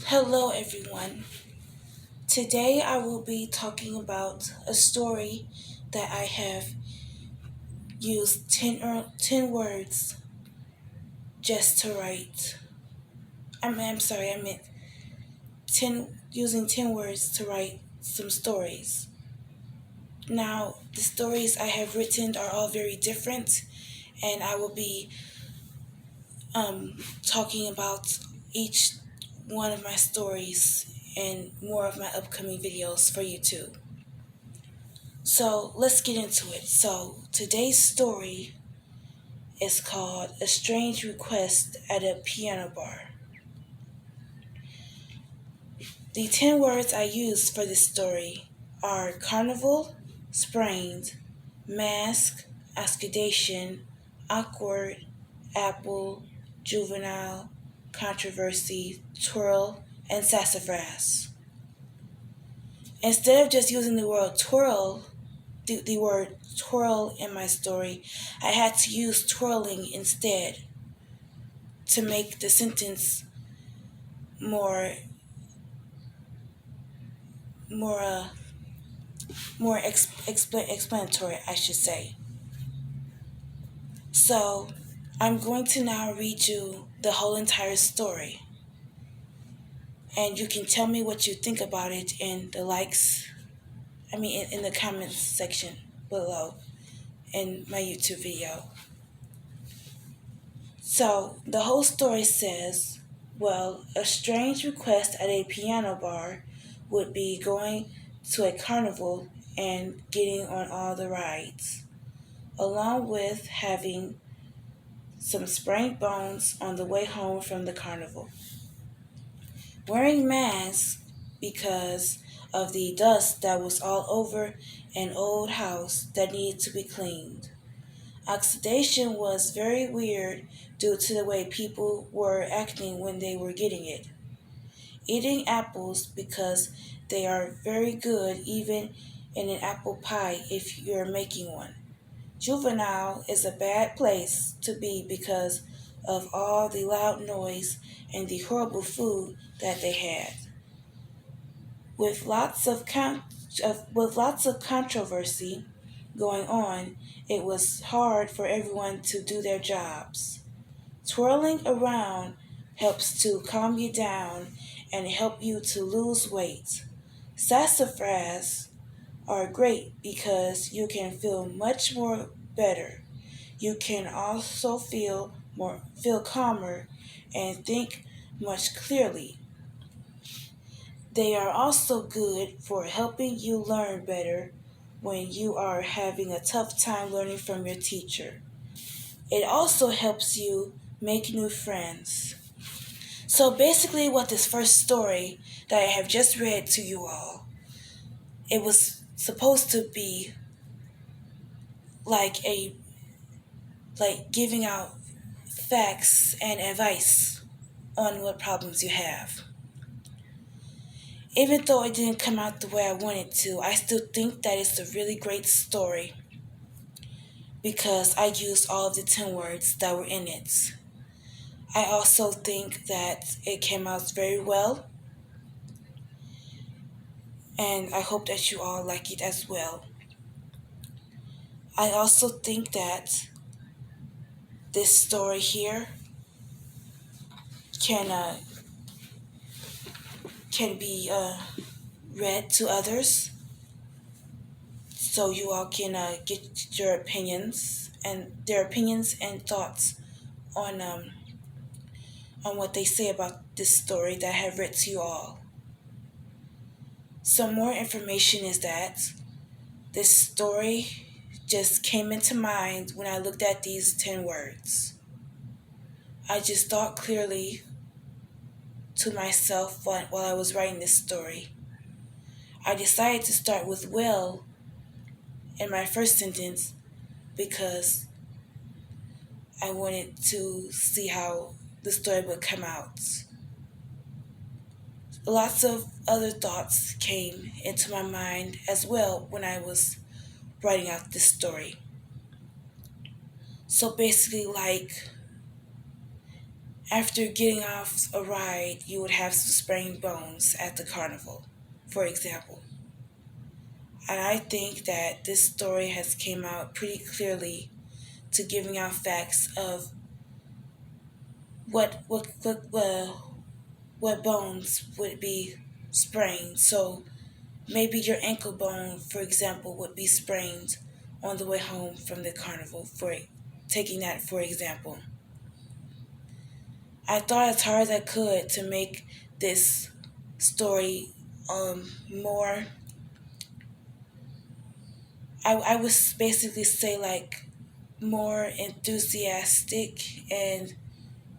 Hello, everyone. Today I will be talking about a story that I have used 10 words just to write. I'm sorry, I meant 10 words to write some stories. Now, the stories I have written are all very different, and I will be talking about each one of my stories and more of my upcoming videos for YouTube. So let's get into it. So today's story is called A Strange Request at a Piano Bar. The 10 words I used for this story are carnival, sprained, mask, oscillation, awkward, apple, juvenile, controversy, twirl, and sassafras. Instead of just using the word the word twirl in my story, I had to use twirling instead to make the sentence more more uh, more explanatory, I should say. So I'm going to now read you the whole entire story, and you can tell me what you think about it in the in the comments section below in my YouTube video. So the whole story says, well, a strange request at a piano bar would be going to a carnival and getting on all the rides, along with having some sprained bones on the way home from the carnival. Wearing masks because of the dust that was all over an old house that needed to be cleaned. Oxidation was very weird due to the way people were acting when they were getting it. Eating apples because they are very good even in an apple pie if you're making one. Juvenile is a bad place to be because of all the loud noise and the horrible food that they had. With with lots of controversy going on, it was hard for everyone to do their jobs. Twirling around helps to calm you down and help you to lose weight. Sassafras are great because you can feel much more better. You can also feel calmer and think much clearly. They are also good for helping you learn better when you are having a tough time learning from your teacher. It also helps you make new friends. So basically what this first story that I have just read to you all, it was supposed to be like a like giving out facts and advice on what problems you have. Even though it didn't come out the way I wanted to, I still think that it's a really great story because I used all of the 10 words that were in it. I also think that it came out very well, and I hope that you all like it as well. I also think that this story here can uh, can be read to others, so you all can get your opinions and their opinions and thoughts on what they say about this story that I have read to you all. Some more information is that this story just came into mind when I looked at these 10 words. I just thought clearly to myself while I was writing this story. I decided to start with well in my first sentence because I wanted to see how the story would come out. Lots of other thoughts came into my mind as well when I was writing out this story. So basically, like after getting off a ride, you would have some sprained bones at the carnival, for example. And I think that this story has came out pretty clearly to giving out facts of what bones would be sprained. So maybe your ankle bone, for example, would be sprained on the way home from the carnival, for taking that for example. I thought as hard as I could to make this story more, I would basically say like more enthusiastic and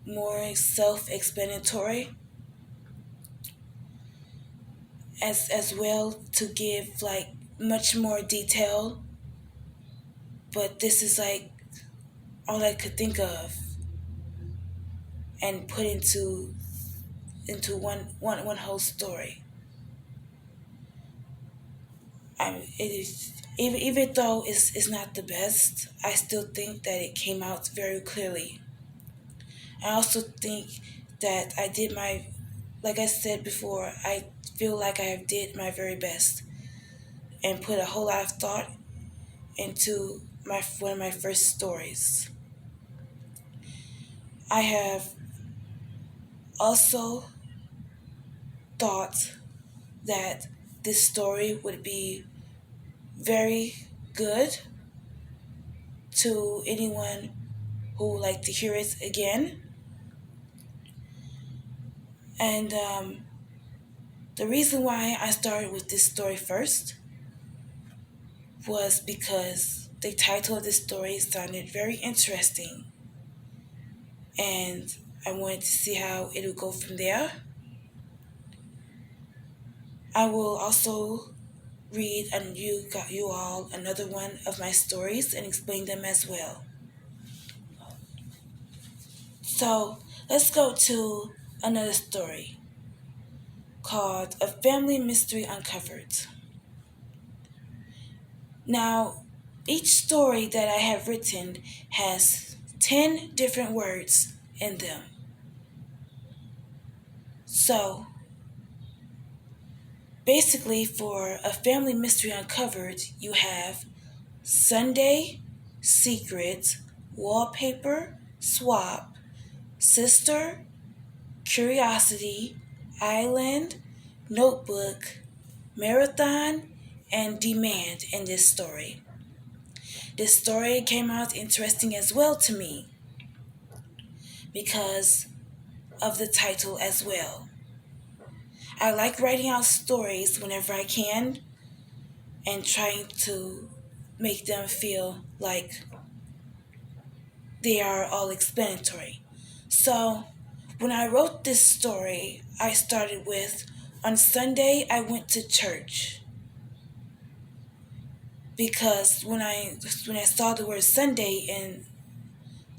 more self-explanatory, as well, to give like much more detail, but this is like all I could think of and put into one whole story. It is, even though it's not the best, I still think that it came out very clearly. I also think that I did my, like I said before, I feel like I have did my very best and put a whole lot of thought into my one of my first stories. I have also thought that this story would be very good to anyone who would like to hear it again. And the reason why I started with this story first was because the title of this story sounded very interesting, and I wanted to see how it would go from there. I will also read and you all another one of my stories and explain them as well. So let's go to another story called A Family Mystery Uncovered. Now, each story that I have written has 10 different words in them. So, basically, for A Family Mystery Uncovered, you have Sunday, secret, wallpaper, swap, sister, curiosity, island, notebook, marathon, and demand in this story. This story came out interesting as well to me because of the title as well. I like writing out stories whenever I can and trying to make them feel like they are all explanatory. So, when I wrote this story, I started with on Sunday I went to church because when I saw the word Sunday in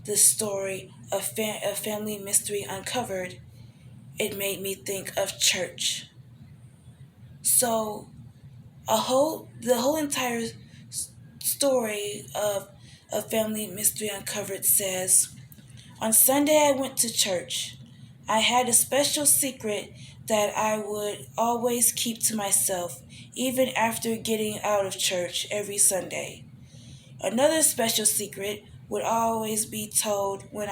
the story of a family mystery uncovered, it made me think of church. So the whole entire story of a family mystery uncovered says, on Sunday I went to church. I had a special secret that I would always keep to myself, even after getting out of church every Sunday. Another special secret would always be told when